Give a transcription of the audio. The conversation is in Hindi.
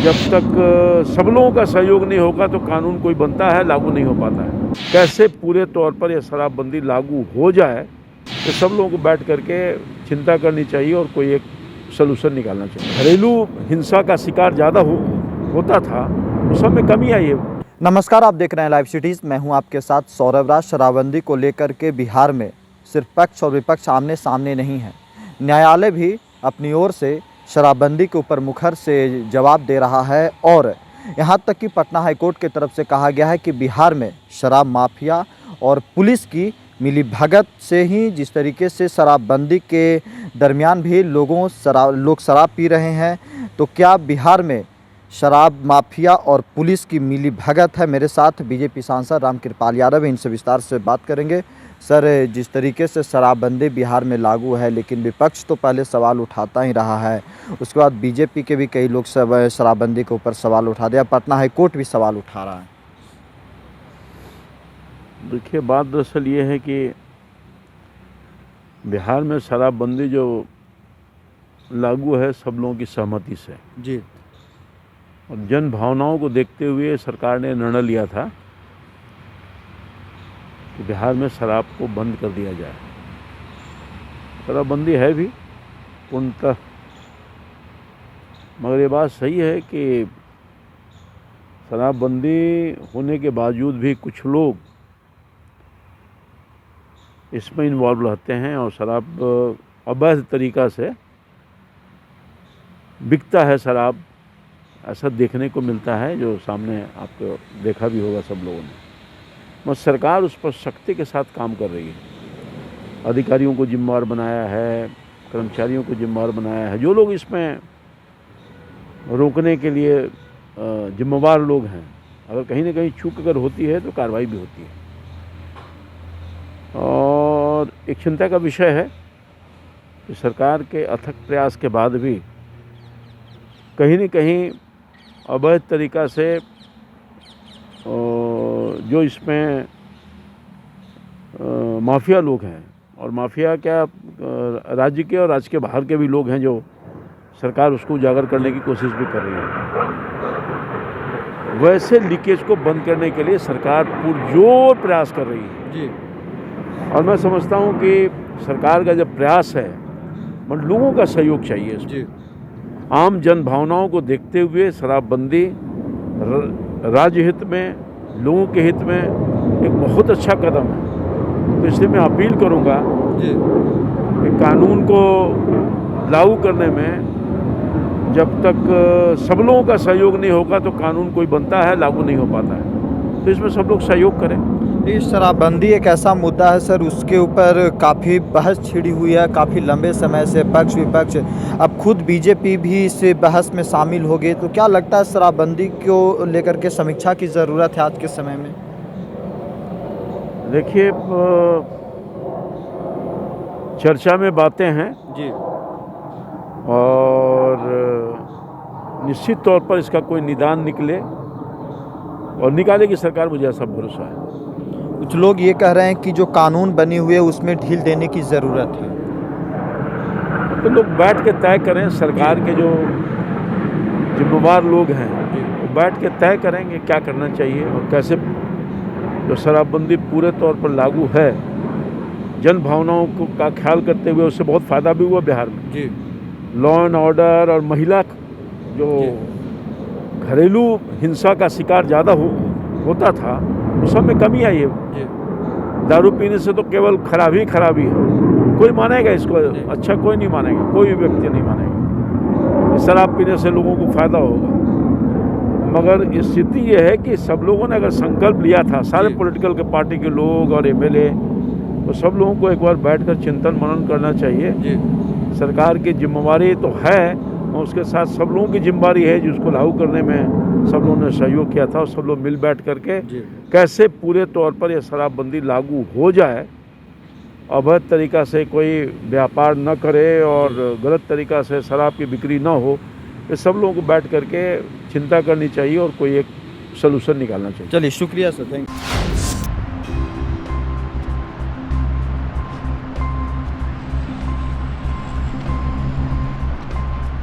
जब तक सब लोगों का सहयोग नहीं होगा तो कानून कोई बनता है, लागू नहीं हो पाता है। कैसे पूरे तौर पर यह शराबबंदी लागू हो जाए तो सब लोगों को बैठ करके चिंता करनी चाहिए और कोई एक सलूशन निकालना चाहिए। घरेलू हिंसा का शिकार ज़्यादा होता था, उस सब में कमी आई है। नमस्कार, आप देख रहे हैं लाइव सिटीज़। मैं हूं आपके साथ सौरभ राज। शराबबंदी को लेकर के बिहार में सिर्फ पक्ष और विपक्ष आमने सामने नहीं है। न्यायालय भी अपनी ओर से शराबबंदी के ऊपर मुखर से जवाब दे रहा है और यहां तक कि पटना हाईकोर्ट की तरफ से कहा गया है कि बिहार में शराब माफिया और पुलिस की मिलीभगत से ही जिस तरीके से शराबबंदी के दरमियान भी लोग शराब पी रहे हैं, तो क्या बिहार में शराब माफिया और पुलिस की मिलीभगत है? मेरे साथ बीजेपी सांसद रामकृपाल यादव हैं, इनसे विस्तार से बात करेंगे। सर, जिस तरीके से शराबबंदी बिहार में लागू है, लेकिन विपक्ष तो पहले सवाल उठाता ही रहा है, उसके बाद बीजेपी के भी कई लोग शराबबंदी के ऊपर सवाल उठा दिया, पटना हाईकोर्ट भी सवाल उठा रहा है। देखिए, बात दरअसल ये है कि बिहार में शराबबंदी जो लागू है सब लोगों की सहमति से जी, और जन भावनाओं को देखते हुए सरकार ने निर्णय लिया था कि बिहार में शराब को बंद कर दिया जाए। शराबबंदी है भी पूर्णतः, मगर ये बात सही है कि शराबबंदी होने के बावजूद भी कुछ लोग इसमें इन्वॉल्व रहते हैं और शराब अवैध तरीक़ा से बिकता है। शराब ऐसा देखने को मिलता है, जो सामने आपको देखा भी होगा सब लोगों ने। मगर सरकार उस पर सख्ती के साथ काम कर रही है। अधिकारियों को जिम्मेवार बनाया है, कर्मचारियों को जिम्मेवार बनाया है। जो लोग इसमें रोकने के लिए जिम्मेवार लोग हैं, अगर कहीं ना कहीं चूक अगर होती है तो कार्रवाई भी होती है। और एक चिंता का विषय है कि सरकार के अथक प्रयास के बाद भी कहीं न कहीं अवैध तरीक़ा से जो इसमें माफिया लोग हैं, और माफिया क्या राज्य के और राज्य के बाहर के भी लोग हैं, जो सरकार उसको उजागर करने की कोशिश भी कर रही है। वैसे लीकेज को बंद करने के लिए सरकार पुरजोर प्रयास कर रही है जी। और मैं समझता हूं कि सरकार का जब प्रयास है, मतलब लोगों का सहयोग चाहिए इसमें। जी। आम जन भावनाओं को देखते हुए शराबबंदी राज्य हित में, लोगों के हित में एक बहुत अच्छा कदम है। तो इसलिए मैं अपील करूंगा जी कि कानून को लागू करने में जब तक सब लोगों का सहयोग नहीं होगा तो कानून कोई बनता है, लागू नहीं हो पाता है। तो इसमें सब लोग सहयोग करें। ये शराबबंदी एक ऐसा मुद्दा है सर, उसके ऊपर काफ़ी बहस छिड़ी हुई है काफ़ी लंबे समय से, पक्ष विपक्ष। अब खुद बीजेपी भी इस बहस में शामिल हो गई, तो क्या लगता है शराबबंदी को लेकर के समीक्षा की ज़रूरत है आज के समय में? देखिए, चर्चा में बातें हैं जी। और निश्चित तौर पर इसका कोई निदान निकले और निकालेगी सरकार, मुझे ऐसा भरोसा है। कुछ लोग ये कह रहे हैं कि जो कानून बनी हुई है उसमें ढील देने की ज़रूरत है। तो लोग बैठ के तय करें, सरकार के जो जिम्मेवार लोग हैं वो बैठ के तय करेंगे क्या करना चाहिए और कैसे। जो शराबबंदी पूरे तौर पर लागू है, जन भावनाओं का ख्याल करते हुए उससे बहुत फ़ायदा भी हुआ बिहार में जी। लॉ एंड ऑर्डर और महिला जो घरेलू हिंसा का शिकार ज़्यादा होता था, उस सब में कमी आई है। दारू पीने से तो केवल खराबी है, कोई मानेगा इसको अच्छा? कोई नहीं मानेगा, कोई भी व्यक्ति नहीं मानेगा। शराब पीने से लोगों को फ़ायदा होगा, मगर स्थिति ये है कि सब लोगों ने अगर संकल्प लिया था, सारे पॉलिटिकल के पार्टी के लोग और एमएलए, तो सब लोगों को एक बार बैठकर चिंतन मनन करना चाहिए। सरकार की जिम्मेवारी तो है और उसके साथ सब लोगों की जिम्मेवारी है, जिसको लागू करने में सब लोगों ने सहयोग किया था और सब लोग मिल बैठ करके कैसे पूरे तौर पर यह शराबबंदी लागू हो जाए, अवैध तरीक़ा से कोई व्यापार न करे और गलत तरीक़ा से शराब की बिक्री न हो, ये सब लोगों को बैठ करके चिंता करनी चाहिए और कोई एक सलूशन निकालना चाहिए। चलिए, शुक्रिया सर, थैंक यू।